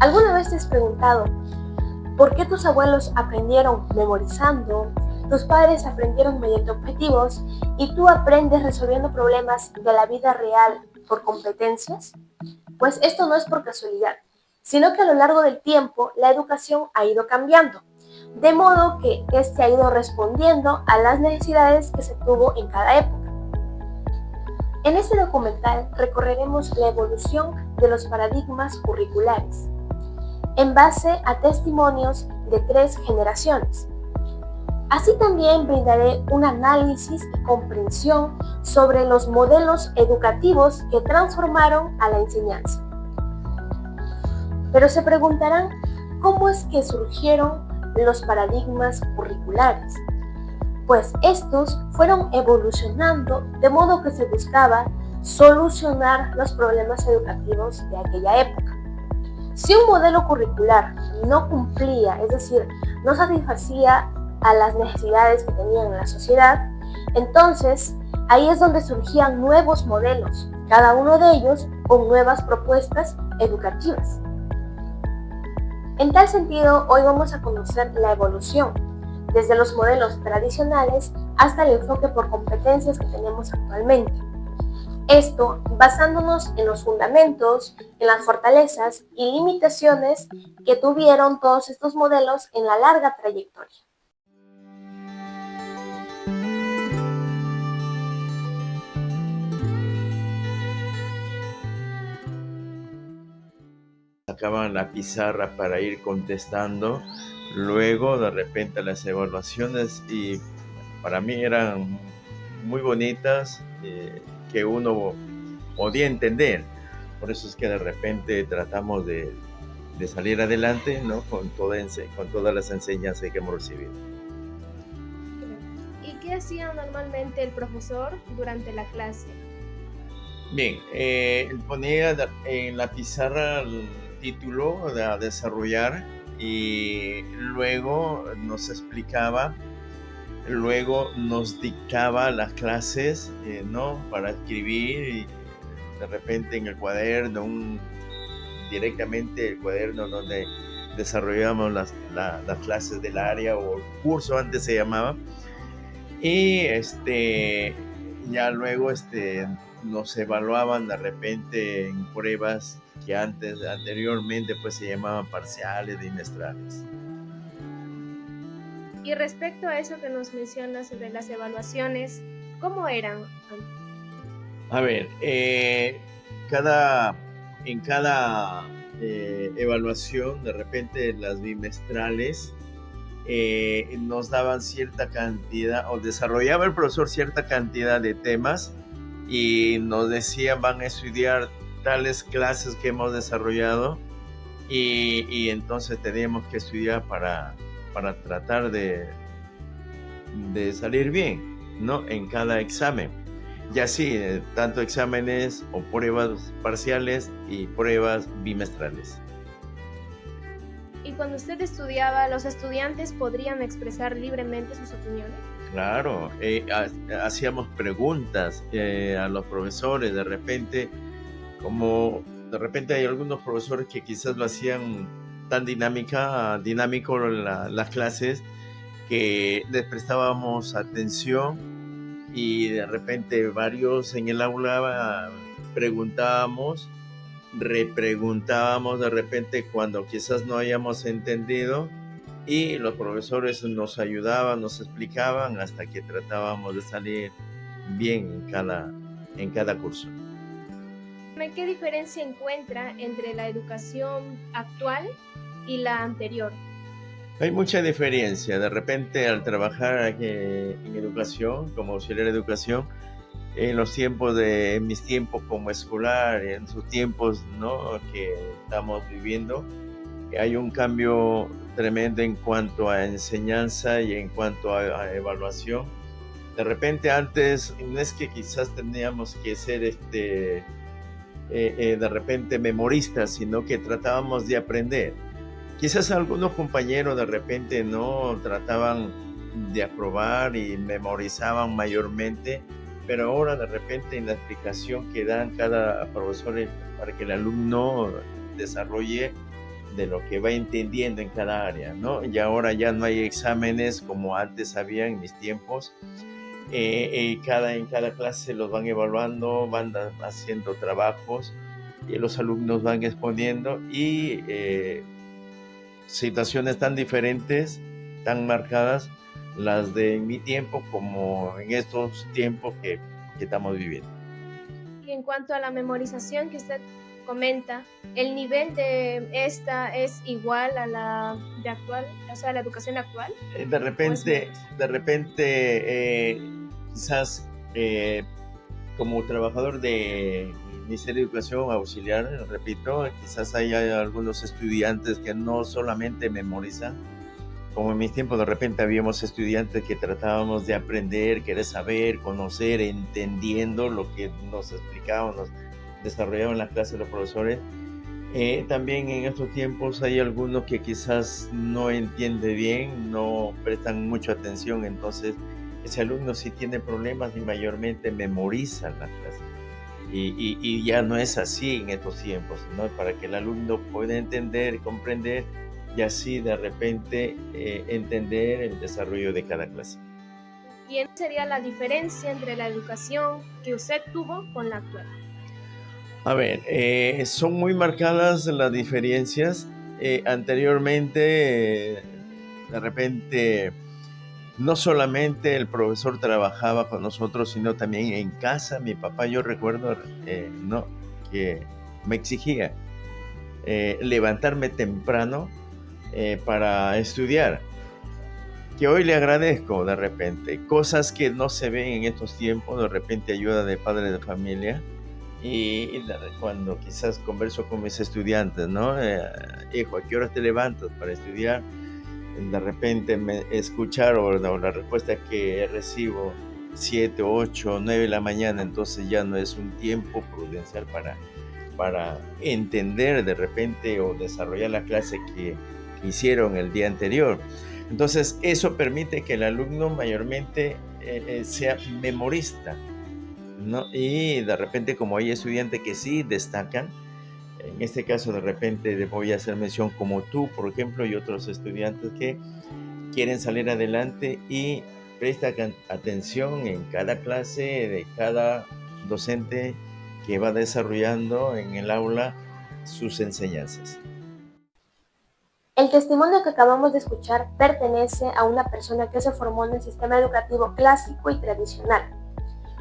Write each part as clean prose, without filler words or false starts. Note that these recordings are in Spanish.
¿Alguna vez te has preguntado por qué tus abuelos aprendieron memorizando, tus padres aprendieron mediante objetivos y tú aprendes resolviendo problemas de la vida real por competencias? Pues esto no es por casualidad, sino que a lo largo del tiempo la educación ha ido cambiando, de modo que este ha ido respondiendo a las necesidades que se tuvo en cada época. En este documental recorreremos la evolución de los paradigmas curriculares, en base a testimonios de 3 generaciones. Así también brindaré un análisis y comprensión sobre los modelos educativos que transformaron a la enseñanza. Pero se preguntarán, ¿cómo es que surgieron los paradigmas curriculares? Pues estos fueron evolucionando de modo que se buscaba solucionar los problemas educativos de aquella época. Si un modelo curricular no cumplía, es decir, no satisfacía a las necesidades que tenían la sociedad, entonces ahí es donde surgían nuevos modelos, cada uno de ellos con nuevas propuestas educativas. En tal sentido, hoy vamos a conocer la evolución, desde los modelos tradicionales hasta el enfoque por competencias que tenemos actualmente. Esto basándonos en los fundamentos, en las fortalezas y limitaciones que tuvieron todos estos modelos en la larga trayectoria. Sacaban la pizarra para ir contestando, luego de repente las evaluaciones, y para mí eran muy bonitas, que uno podía entender. Por eso es que de repente tratamos de salir adelante, ¿no? con todas las enseñanzas que hemos recibido. ¿Y qué hacía normalmente el profesor durante la clase? Bien, ponía en la pizarra el título a desarrollar y luego nos explicaba, luego nos dictaba las clases, ¿no? Para escribir, y de repente en el cuaderno, directamente el cuaderno donde desarrollábamos las clases del área, o el curso antes se llamaba, y ya luego nos evaluaban de repente en pruebas que anteriormente pues se llamaban parciales, bimestrales. Y respecto a eso que nos mencionas sobre las evaluaciones, ¿cómo eran? A ver, en cada evaluación, de repente las bimestrales, nos daban cierta cantidad, o desarrollaba el profesor cierta cantidad de temas, y nos decían: van a estudiar tales clases que hemos desarrollado, y entonces teníamos que estudiar para tratar de salir bien, ¿no? En cada examen. Y así, tanto exámenes o pruebas parciales y pruebas bimestrales. ¿Y cuando usted estudiaba, los estudiantes podrían expresar libremente sus opiniones? Claro, hacíamos preguntas a los profesores. De repente hay algunos profesores que quizás lo hacían tan dinámico las clases, que les prestábamos atención, y de repente varios en el aula preguntábamos, repreguntábamos de repente cuando quizás no hayamos entendido, y los profesores nos ayudaban, nos explicaban hasta que tratábamos de salir bien en cada curso. ¿Qué diferencia encuentra entre la educación actual y la anterior? Hay mucha diferencia. De repente, al trabajar en educación, como auxiliar de educación, en mis tiempos como escolar, en sus tiempos, ¿no?, que estamos viviendo, hay un cambio tremendo en cuanto a enseñanza y en cuanto a evaluación. De repente antes no es que quizás teníamos que ser de repente memoristas, sino que tratábamos de aprender. Quizás algunos compañeros de repente no trataban de aprobar y memorizaban mayormente, pero ahora de repente en la explicación que dan cada profesor para que el alumno desarrolle, de lo que va entendiendo en cada área, ¿no? Y ahora ya no hay exámenes como antes había en mis tiempos. En cada clase los van evaluando, van haciendo trabajos y los alumnos van exponiendo y situaciones tan diferentes, tan marcadas, las de mi tiempo como en estos tiempos que estamos viviendo. Y en cuanto a la memorización que usted comenta, ¿el nivel de esta es igual a la de actual, o sea, la educación actual? De repente, quizás como trabajador de Ministerio de Educación auxiliar, repito, quizás hay algunos estudiantes que no solamente memorizan, como en mis tiempos de repente habíamos estudiantes que tratábamos de aprender, querer saber, conocer, entendiendo lo que nos explicaban, nos desarrollaban en la clase los profesores. También en estos tiempos hay algunos que quizás no entiende bien, no prestan mucha atención, entonces ese alumno sí tiene problemas y mayormente memoriza la clase. Y ya no es así en estos tiempos, ¿no? Para que el alumno pueda entender, comprender y así de repente entender el desarrollo de cada clase. ¿Y en sería la diferencia entre la educación que usted tuvo con la actual? A ver, son muy marcadas las diferencias. Anteriormente, de repente, no solamente el profesor trabajaba con nosotros, sino también en casa. Mi papá, yo recuerdo, no, que me exigía levantarme temprano para estudiar, que hoy le agradezco de repente. Cosas que no se ven en estos tiempos, de repente ayuda de padre de familia. Cuando quizás converso con mis estudiantes, ¿no? Hijo, ¿a qué hora te levantas para estudiar? De repente me escuchar o la respuesta que recibo 7, 8, 9 de la mañana, entonces ya no es un tiempo prudencial para entender de repente o desarrollar la clase que hicieron el día anterior. Entonces eso permite que el alumno mayormente sea memorista, ¿no? Y de repente como hay estudiantes que sí destacan, en este caso de repente voy a hacer mención como tú, por ejemplo, y otros estudiantes que quieren salir adelante y prestan atención en cada clase de cada docente que va desarrollando en el aula sus enseñanzas. El testimonio que acabamos de escuchar pertenece a una persona que se formó en el sistema educativo clásico y tradicional.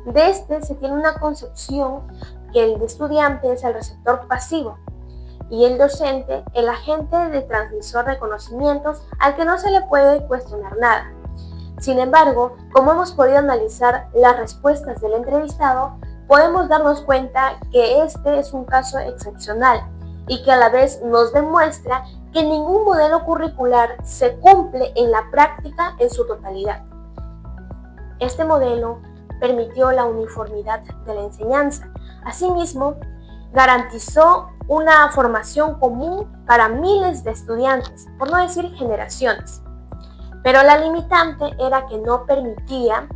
De este se tiene una concepción que el estudiante es el receptor pasivo y el docente el agente de transmisor de conocimientos al que no se le puede cuestionar nada. Sin embargo, como hemos podido analizar las respuestas del entrevistado, podemos darnos cuenta que este es un caso excepcional y que a la vez nos demuestra que ningún modelo curricular se cumple en la práctica en su totalidad. Este modelo permitió la uniformidad de la enseñanza. Asimismo, garantizó una formación común para miles de estudiantes, por no decir generaciones. Pero la limitante era que no permitía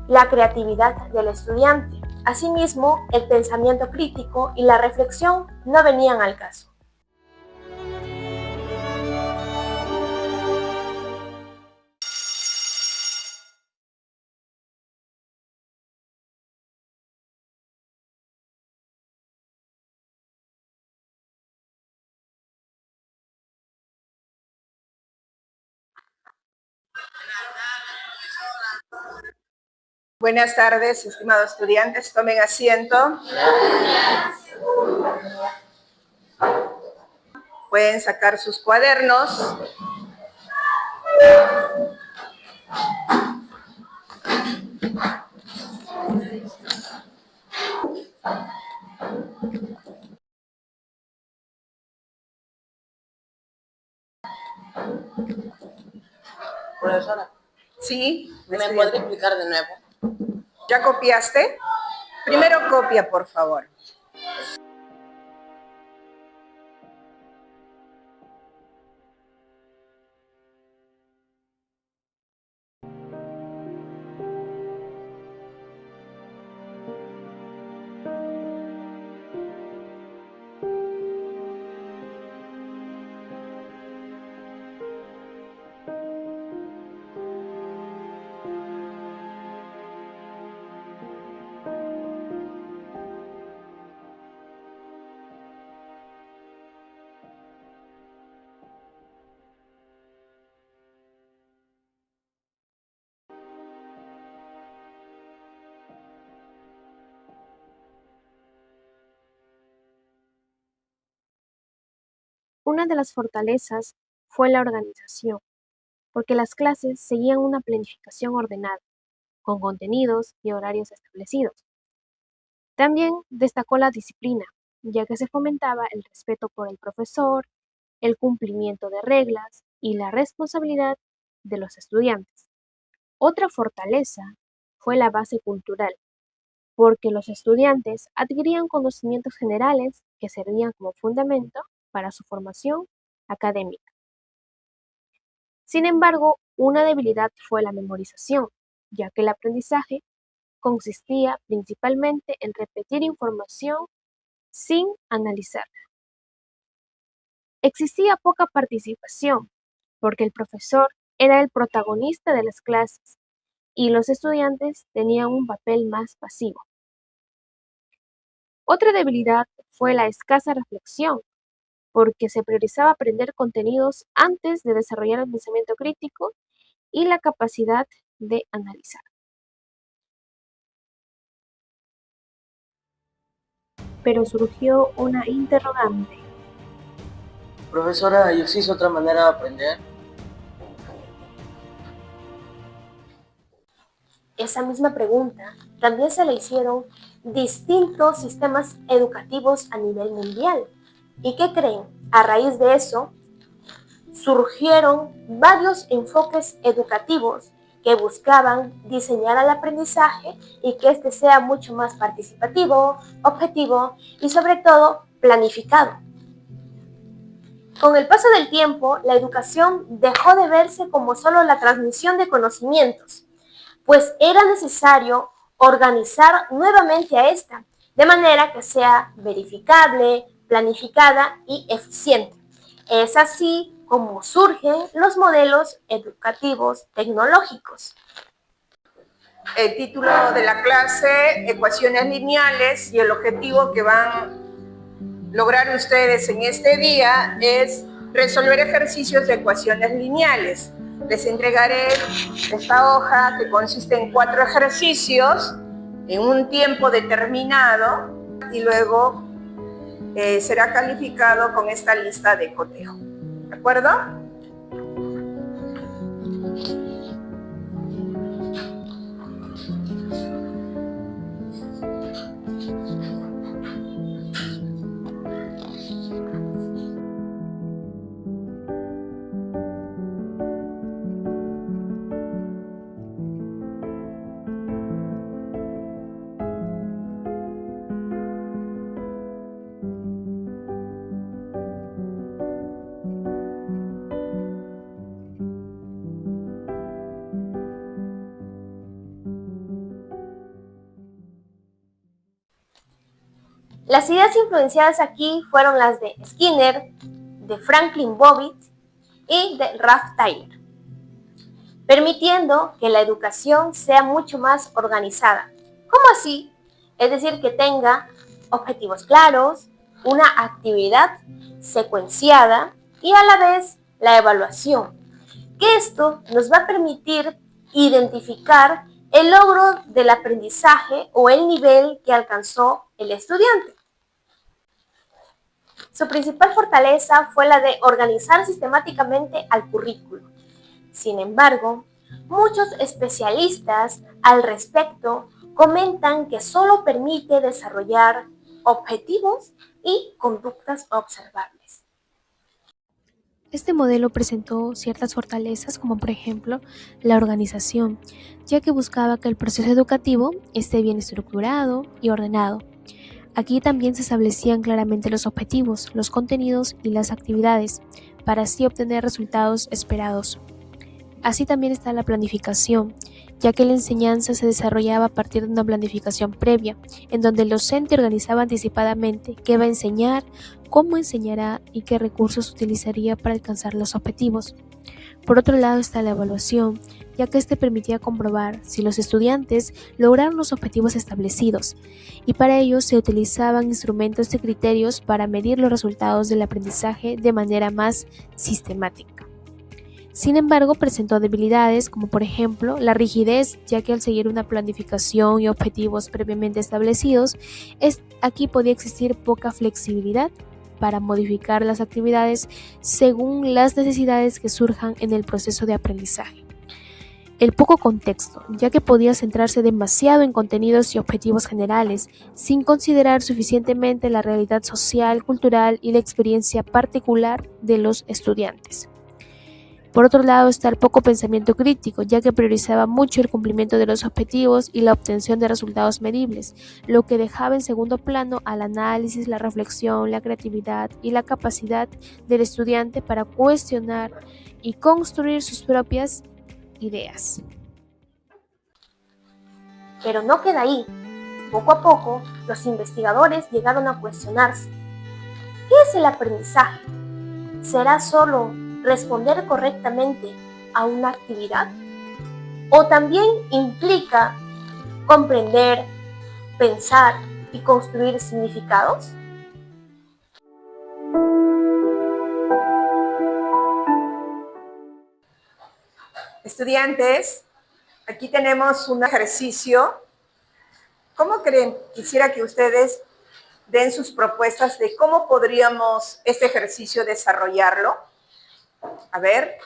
la creatividad del estudiante. Asimismo, el pensamiento crítico y la reflexión no venían al caso. Buenas tardes, estimados estudiantes. Tomen asiento. Pueden sacar sus cuadernos. Profesora, Sí. ¿me podría explicar de nuevo? ¿Ya copiaste? Primero copia, por favor. Una de las fortalezas fue la organización, porque las clases seguían una planificación ordenada, con contenidos y horarios establecidos. También destacó la disciplina, ya que se fomentaba el respeto por el profesor, el cumplimiento de reglas y la responsabilidad de los estudiantes. Otra fortaleza fue la base cultural, porque los estudiantes adquirían conocimientos generales que servían como fundamento para su formación académica. Sin embargo, una debilidad fue la memorización, ya que el aprendizaje consistía principalmente en repetir información sin analizarla. Existía poca participación, porque el profesor era el protagonista de las clases y los estudiantes tenían un papel más pasivo. Otra debilidad fue la escasa reflexión, porque se priorizaba aprender contenidos antes de desarrollar el pensamiento crítico y la capacidad de analizar. Pero surgió una interrogante. Profesora, ¿y existe otra manera de aprender? Esa misma pregunta también se le hicieron distintos sistemas educativos a nivel mundial. ¿Y qué creen? A raíz de eso, surgieron varios enfoques educativos que buscaban diseñar el aprendizaje y que éste sea mucho más participativo, objetivo y sobre todo planificado. Con el paso del tiempo, la educación dejó de verse como solo la transmisión de conocimientos, pues era necesario organizar nuevamente a esta, de manera que sea verificable, planificada y eficiente. Es así como surgen los modelos educativos tecnológicos. El título de la clase, ecuaciones lineales, y el objetivo que van a lograr ustedes en este día es resolver ejercicios de ecuaciones lineales. Les entregaré esta hoja que consiste en 4 ejercicios en un tiempo determinado y luego será calificado con esta lista de cotejo. ¿De acuerdo? Las ideas influenciadas aquí fueron las de Skinner, de Franklin Bobbitt y de Ralph Tyler, permitiendo que la educación sea mucho más organizada. ¿Cómo así? Es decir, que tenga objetivos claros, una actividad secuenciada y a la vez la evaluación, que esto nos va a permitir identificar el logro del aprendizaje o el nivel que alcanzó el estudiante. Su principal fortaleza fue la de organizar sistemáticamente al currículo. Sin embargo, muchos especialistas al respecto comentan que solo permite desarrollar objetivos y conductas observables. Este modelo presentó ciertas fortalezas, como por ejemplo la organización, ya que buscaba que el proceso educativo esté bien estructurado y ordenado. Aquí también se establecían claramente los objetivos, los contenidos y las actividades, para así obtener resultados esperados. Así también está la planificación, ya que la enseñanza se desarrollaba a partir de una planificación previa, en donde el docente organizaba anticipadamente qué va a enseñar, cómo enseñará y qué recursos utilizaría para alcanzar los objetivos. Por otro lado está la evaluación, ya que este permitía comprobar si los estudiantes lograron los objetivos establecidos, y para ello se utilizaban instrumentos y criterios para medir los resultados del aprendizaje de manera más sistemática. Sin embargo, presentó debilidades como por ejemplo la rigidez, ya que al seguir una planificación y objetivos previamente establecidos, aquí podía existir poca flexibilidad para modificar las actividades según las necesidades que surjan en el proceso de aprendizaje. El poco contexto, ya que podía centrarse demasiado en contenidos y objetivos generales, sin considerar suficientemente la realidad social, cultural y la experiencia particular de los estudiantes. Por otro lado está el poco pensamiento crítico, ya que priorizaba mucho el cumplimiento de los objetivos y la obtención de resultados medibles, lo que dejaba en segundo plano al análisis, la reflexión, la creatividad y la capacidad del estudiante para cuestionar y construir sus propias ideas. Pero no queda ahí. Poco a poco, los investigadores llegaron a cuestionarse: ¿qué es el aprendizaje? ¿Será solo responder correctamente a una actividad? ¿O también implica comprender, pensar y construir significados? Estudiantes, aquí tenemos un ejercicio. ¿Cómo creen? Quisiera que ustedes den sus propuestas de cómo podríamos este ejercicio desarrollarlo. A ver,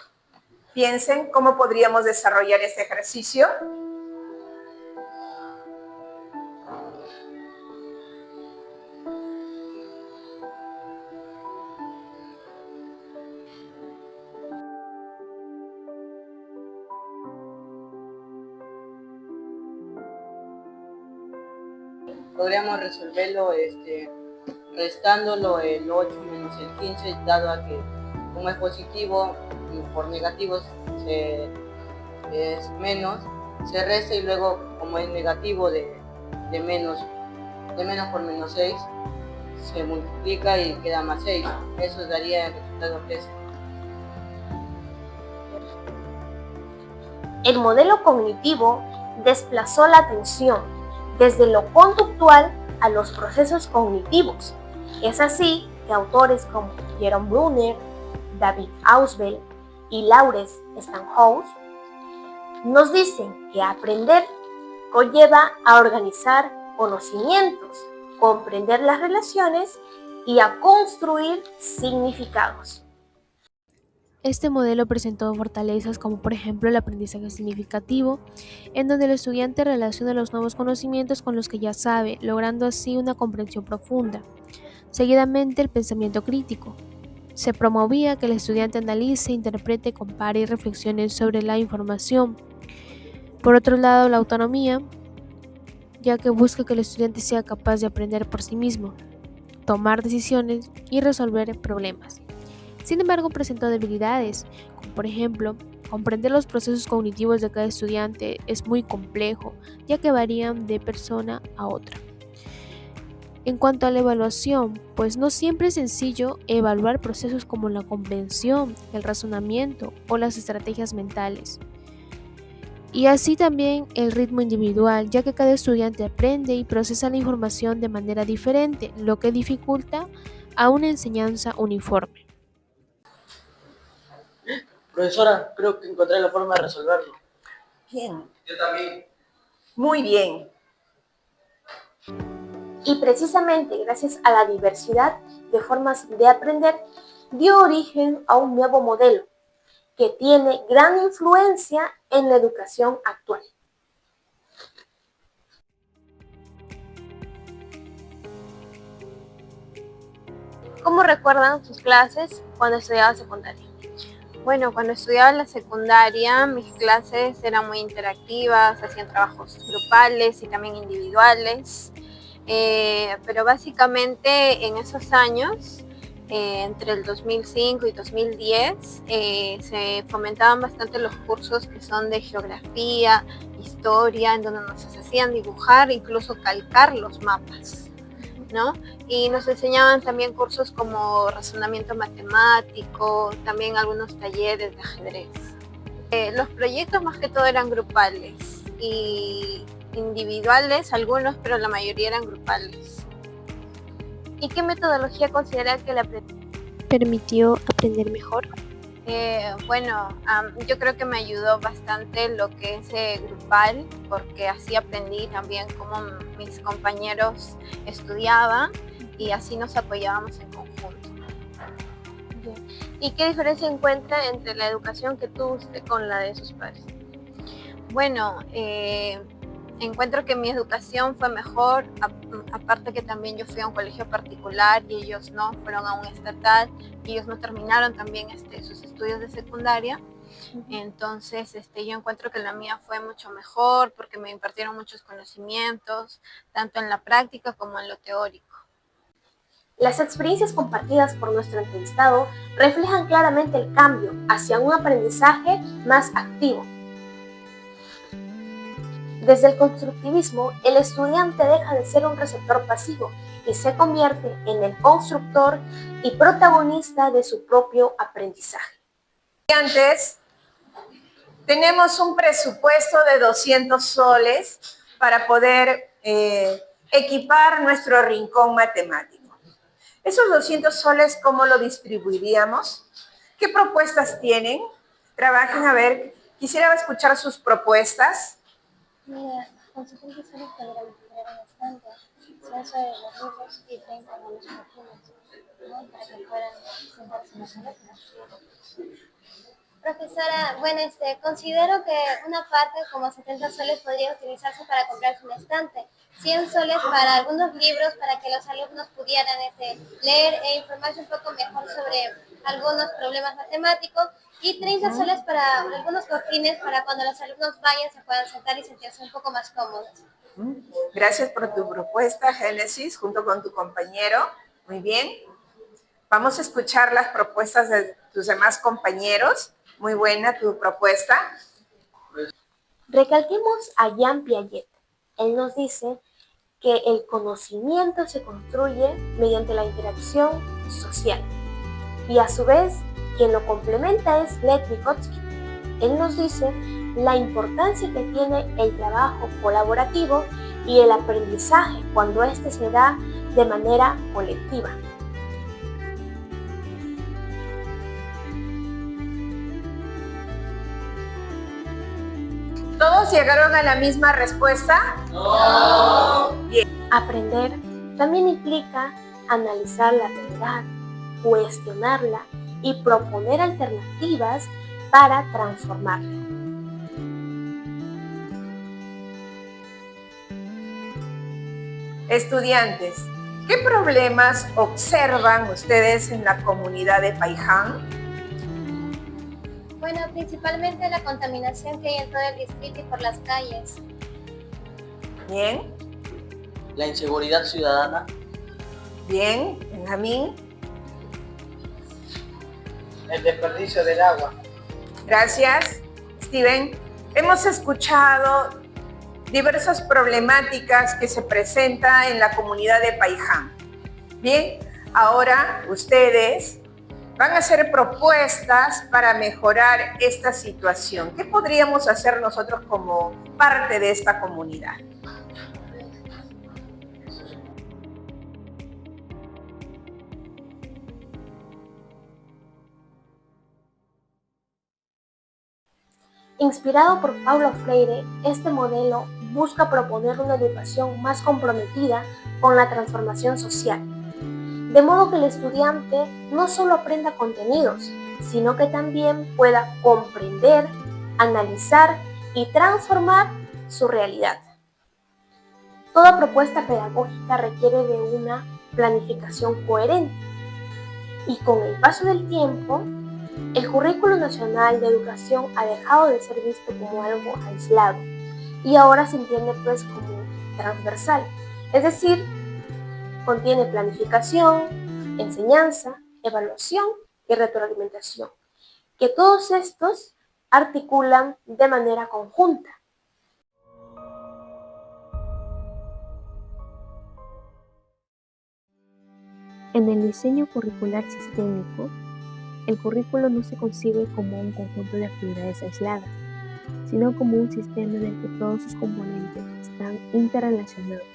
piensen cómo podríamos desarrollar este ejercicio. Podríamos resolverlo restándolo el 8 menos el 15, dado a que como es positivo y por negativos es menos, se resta y luego como es negativo de menos por menos 6, se multiplica y queda más 6. Eso daría el resultado 13. El modelo cognitivo desplazó la atención desde lo conductual a los procesos cognitivos. Es así que autores como Jerome Bruner, David Ausubel y Lawrence Stanhouse nos dicen que aprender conlleva a organizar conocimientos, comprender las relaciones y a construir significados. Este modelo presentó fortalezas como por ejemplo el aprendizaje significativo, en donde el estudiante relaciona los nuevos conocimientos con los que ya sabe, logrando así una comprensión profunda. Seguidamente el pensamiento crítico. Se promovía que el estudiante analice, interprete, compare y reflexione sobre la información. Por otro lado, la autonomía, ya que busca que el estudiante sea capaz de aprender por sí mismo, tomar decisiones y resolver problemas. Sin embargo, presentó debilidades, como por ejemplo, comprender los procesos cognitivos de cada estudiante es muy complejo, ya que varían de persona a otra. En cuanto a la evaluación, pues no siempre es sencillo evaluar procesos como la comprensión, el razonamiento o las estrategias mentales. Y así también el ritmo individual, ya que cada estudiante aprende y procesa la información de manera diferente, lo que dificulta a una enseñanza uniforme. Profesora, creo que encontré la forma de resolverlo. Bien. Yo también. Muy bien. Y precisamente gracias a la diversidad de formas de aprender, dio origen a un nuevo modelo que tiene gran influencia en la educación actual. ¿Cómo recuerdan sus clases cuando estudiaban secundaria? Bueno, cuando estudiaba en la secundaria, mis clases eran muy interactivas, hacían trabajos grupales y también individuales. Pero básicamente en esos años, entre el 2005 y 2010, se fomentaban bastante los cursos que son de geografía, historia, en donde nos hacían dibujar, incluso calcar los mapas, ¿no? Y nos enseñaban también cursos como razonamiento matemático, también algunos talleres de ajedrez. Los proyectos más que todo eran grupales y individuales, algunos, pero la mayoría eran grupales. ¿Y qué metodología considera que le ¿Permitió aprender mejor? Yo creo que me ayudó bastante lo que es grupal, porque así aprendí también cómo mis compañeros estudiaban y así nos apoyábamos en conjunto. Bien. ¿Y qué diferencia encuentra entre la educación que tuvo usted con la de sus padres? Bueno, encuentro que mi educación fue mejor, aparte que también yo fui a un colegio particular y ellos no, fueron a un estatal y ellos no terminaron también sus estudios de secundaria. Entonces, yo encuentro que la mía fue mucho mejor porque me impartieron muchos conocimientos, tanto en la práctica como en lo teórico. Las experiencias compartidas por nuestro entrevistado reflejan claramente el cambio hacia un aprendizaje más activo. Desde el constructivismo, el estudiante deja de ser un receptor pasivo y se convierte en el constructor y protagonista de su propio aprendizaje. Estudiantes, tenemos un presupuesto de 200 soles para poder equipar nuestro rincón matemático. Esos 200 soles, ¿cómo lo distribuiríamos? ¿Qué propuestas tienen? Trabajen, a ver, quisiera escuchar sus propuestas. Mira, con 70 soles podría mejorar bastante. Censo de los libros y 30 bonos comunes, ¿no? Para que puedan sentarse en las letras. Profesora, bueno, considero que una parte, como 70 soles, podría utilizarse para comprarse un estante, 100 soles para algunos libros para que los alumnos pudieran leer e informarse un poco mejor sobre algunos problemas matemáticos y 30 soles para algunos cojines para cuando los alumnos vayan se puedan sentar y sentirse un poco más cómodos. Gracias por tu propuesta, Génesis, junto con tu compañero. Muy bien. Vamos a escuchar las propuestas de tus demás compañeros. Muy buena tu propuesta. Recalquemos a Jean Piaget. Él nos dice que el conocimiento se construye mediante la interacción social. Y a su vez, quien lo complementa es Lev Vygotsky. Él nos dice la importancia que tiene el trabajo colaborativo y el aprendizaje cuando éste se da de manera colectiva. ¿Todos llegaron a la misma respuesta? No. Bien. Aprender también implica analizar la realidad, cuestionarla y proponer alternativas para transformarla. Estudiantes, ¿qué problemas observan ustedes en la comunidad de Paiján? Bueno, principalmente la contaminación que hay en todo el distrito y por las calles. Bien. La inseguridad ciudadana. Bien, Benjamín. El desperdicio del agua. Gracias, Steven. Hemos escuchado diversas problemáticas que se presentan en la comunidad de Paiján. Bien, ahora ustedes van a hacer propuestas para mejorar esta situación. ¿Qué podríamos hacer nosotros como parte de esta comunidad? Inspirado por Paulo Freire, este modelo busca proponer una educación más comprometida con la transformación social, de modo que el estudiante no solo aprenda contenidos, sino que también pueda comprender, analizar y transformar su realidad. Toda propuesta pedagógica requiere de una planificación coherente y con el paso del tiempo, el Currículo Nacional de Educación ha dejado de ser visto como algo aislado y ahora se entiende pues como transversal, es decir, contiene planificación, enseñanza, evaluación y retroalimentación, que todos estos articulan de manera conjunta. En el diseño curricular sistémico, el currículo no se concibe como un conjunto de actividades aisladas, sino como un sistema en el que todos sus componentes están interrelacionados.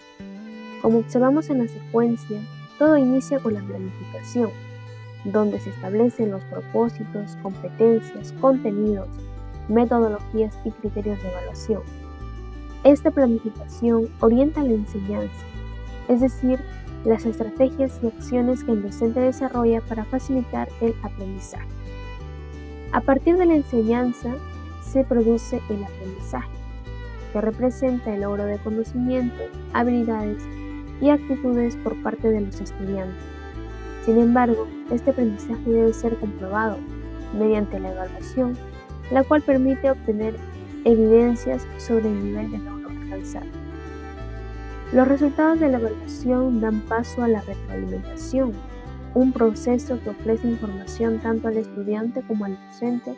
Como observamos en la secuencia, todo inicia con la planificación, donde se establecen los propósitos, competencias, contenidos, metodologías y criterios de evaluación. Esta planificación orienta la enseñanza, es decir, las estrategias y acciones que el docente desarrolla para facilitar el aprendizaje. A partir de la enseñanza se produce el aprendizaje, que representa el logro de conocimientos, habilidades y actitudes por parte de los estudiantes. Sin embargo, este aprendizaje debe ser comprobado mediante la evaluación, la cual permite obtener evidencias sobre el nivel de logro alcanzado. Los resultados de la evaluación dan paso a la retroalimentación, un proceso que ofrece información tanto al estudiante como al docente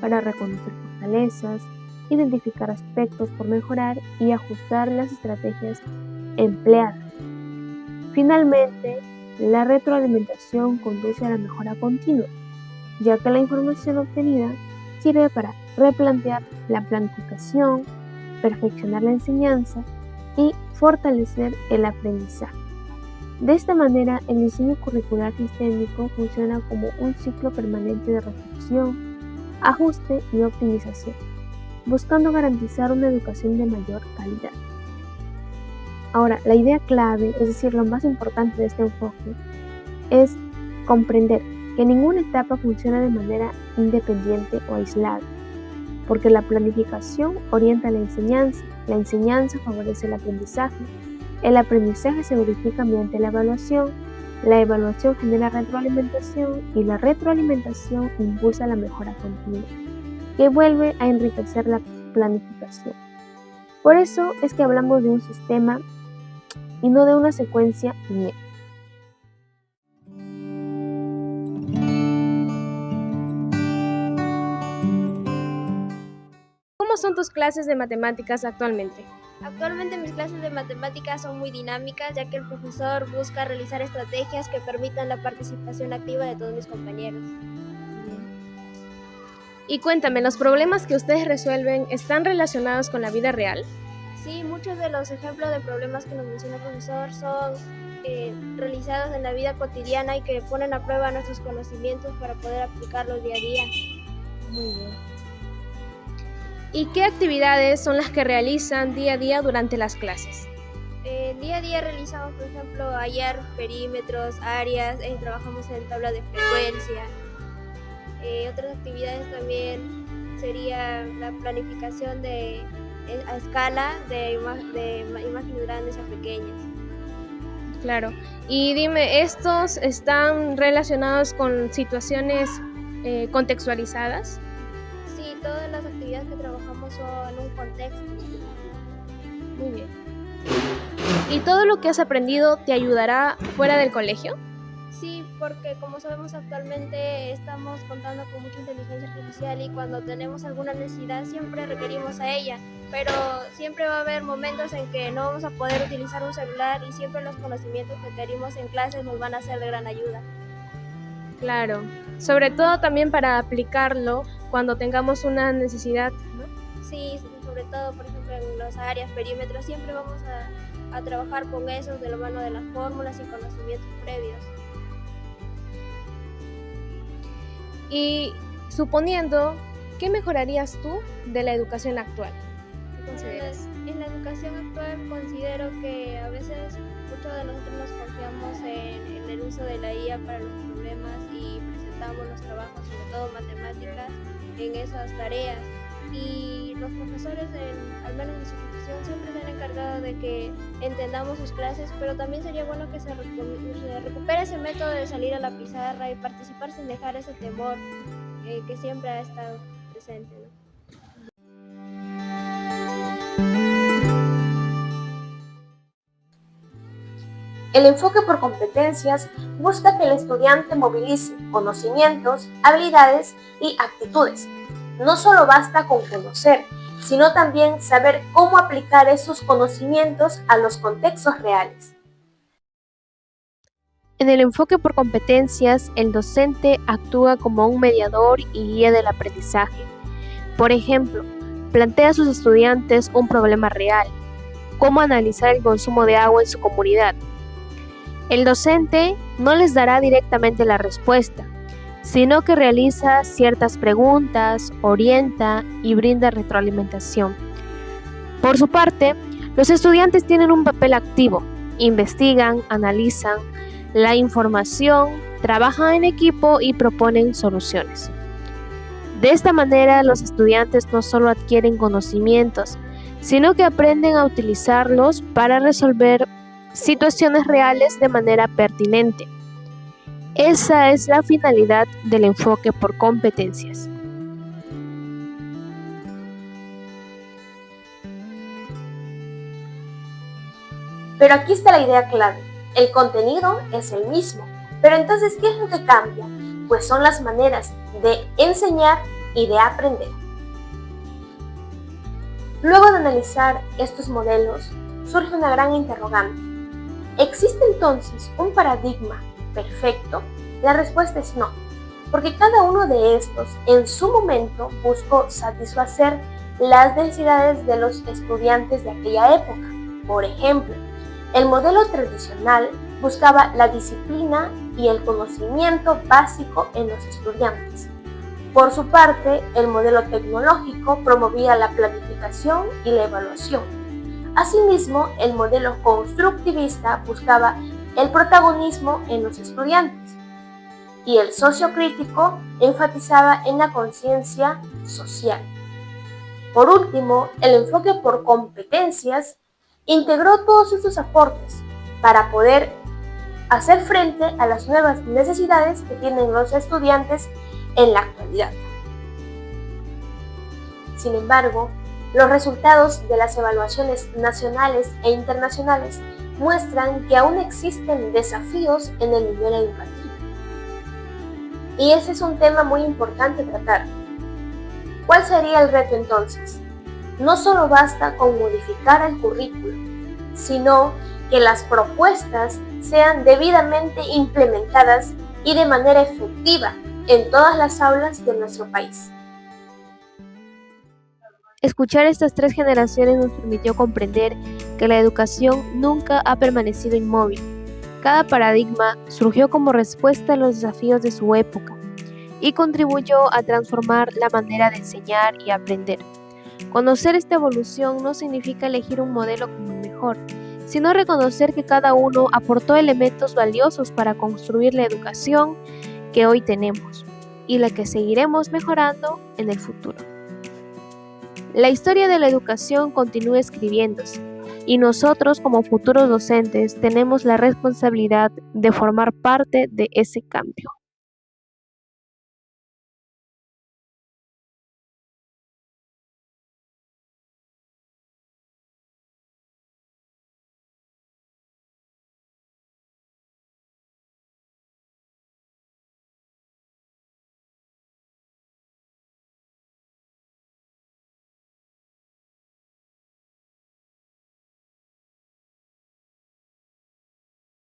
para reconocer fortalezas, identificar aspectos por mejorar y ajustar las estrategias empleadas. Finalmente, la retroalimentación conduce a la mejora continua, ya que la información obtenida sirve para replantear la planificación, perfeccionar la enseñanza y fortalecer el aprendizaje. De esta manera, el diseño curricular sistémico funciona como un ciclo permanente de reflexión, ajuste y optimización, buscando garantizar una educación de mayor calidad. Ahora, la idea clave, es decir, lo más importante de este enfoque, es comprender que ninguna etapa funciona de manera independiente o aislada, porque la planificación orienta la enseñanza favorece el aprendizaje se verifica mediante la evaluación genera retroalimentación y la retroalimentación impulsa la mejora continua, que vuelve a enriquecer la planificación. Por eso es que hablamos de un sistema y no de una secuencia lineal. ¿Cómo son tus clases de matemáticas actualmente? Actualmente mis clases de matemáticas son muy dinámicas, ya que el profesor busca realizar estrategias que permitan la participación activa de todos mis compañeros. Y cuéntame, ¿los problemas que ustedes resuelven están relacionados con la vida real? Sí, muchos de los ejemplos de problemas que nos menciona el profesor son realizados en la vida cotidiana y que ponen a prueba nuestros conocimientos para poder aplicarlos día a día. Muy bien. ¿Y qué actividades son las que realizan día a día durante las clases? Día a día realizamos, por ejemplo, hallar perímetros, áreas, trabajamos en tablas de frecuencia. Otras actividades también sería la planificación a escala de imágenes grandes a pequeñas. Claro. Y dime, ¿estos están relacionados con situaciones contextualizadas? Sí, todas las actividades que trabajamos son en un contexto. Muy bien. ¿Y todo lo que has aprendido te ayudará fuera del colegio? Sí, porque como sabemos actualmente estamos contando con mucha inteligencia artificial y cuando tenemos alguna necesidad siempre requerimos a ella, pero siempre va a haber momentos en que no vamos a poder utilizar un celular y siempre los conocimientos que adquirimos en clases nos van a ser de gran ayuda. Claro, sobre todo también para aplicarlo cuando tengamos una necesidad, ¿no? Sí, sobre todo, por ejemplo, en las áreas, perímetros, siempre vamos a trabajar con eso de la mano de las fórmulas y conocimientos previos. Y suponiendo, ¿qué mejorarías tú de la educación actual? ¿Qué consideras? En la educación actual considero que a veces muchos de nosotros nos confiamos en el uso de la IA para los problemas y presentamos los trabajos, sobre todo matemáticas, en esas tareas. Y los profesores, al menos en su institución, siempre se han encargado de que entendamos sus clases, pero también sería bueno que se recupere ese método de salir a la pizarra y participar sin dejar ese temor que siempre ha estado presente, ¿no? El enfoque por competencias busca que el estudiante movilice conocimientos, habilidades y actitudes. No solo basta con conocer, sino también saber cómo aplicar esos conocimientos a los contextos reales. En el enfoque por competencias, el docente actúa como un mediador y guía del aprendizaje. Por ejemplo, plantea a sus estudiantes un problema real, cómo analizar el consumo de agua en su comunidad. El docente no les dará directamente la respuesta, sino que realiza ciertas preguntas, orienta y brinda retroalimentación. Por su parte, los estudiantes tienen un papel activo, investigan, analizan la información, trabajan en equipo y proponen soluciones. De esta manera, los estudiantes no solo adquieren conocimientos, sino que aprenden a utilizarlos para resolver situaciones reales de manera pertinente. Esa es la finalidad del enfoque por competencias. Pero aquí está la idea clave. El contenido es el mismo. Pero entonces, ¿qué es lo que cambia? Pues son las maneras de enseñar y de aprender. Luego de analizar estos modelos, surge una gran interrogante. ¿Existe entonces un paradigma perfecto? La respuesta es no, porque cada uno de estos en su momento buscó satisfacer las necesidades de los estudiantes de aquella época. Por ejemplo, el modelo tradicional buscaba la disciplina y el conocimiento básico en los estudiantes. Por su parte, el modelo tecnológico promovía la planificación y la evaluación. Asimismo, el modelo constructivista buscaba el protagonismo en los estudiantes. Y el sociocrítico enfatizaba en la conciencia social. Por último, el enfoque por competencias integró todos estos aportes para poder hacer frente a las nuevas necesidades que tienen los estudiantes en la actualidad. Sin embargo, los resultados de las evaluaciones nacionales e internacionales muestran que aún existen desafíos en el nivel educativo. Y ese es un tema muy importante tratar. ¿Cuál sería el reto entonces? No solo basta con modificar el currículo, sino que las propuestas sean debidamente implementadas y de manera efectiva en todas las aulas de nuestro país. Escuchar estas 3 generaciones nos permitió comprender que la educación nunca ha permanecido inmóvil. Cada paradigma surgió como respuesta a los desafíos de su época y contribuyó a transformar la manera de enseñar y aprender. Conocer esta evolución no significa elegir un modelo como el mejor, sino reconocer que cada uno aportó elementos valiosos para construir la educación que hoy tenemos y la que seguiremos mejorando en el futuro. La historia de la educación continúa escribiéndose y nosotros como futuros docentes tenemos la responsabilidad de formar parte de ese cambio.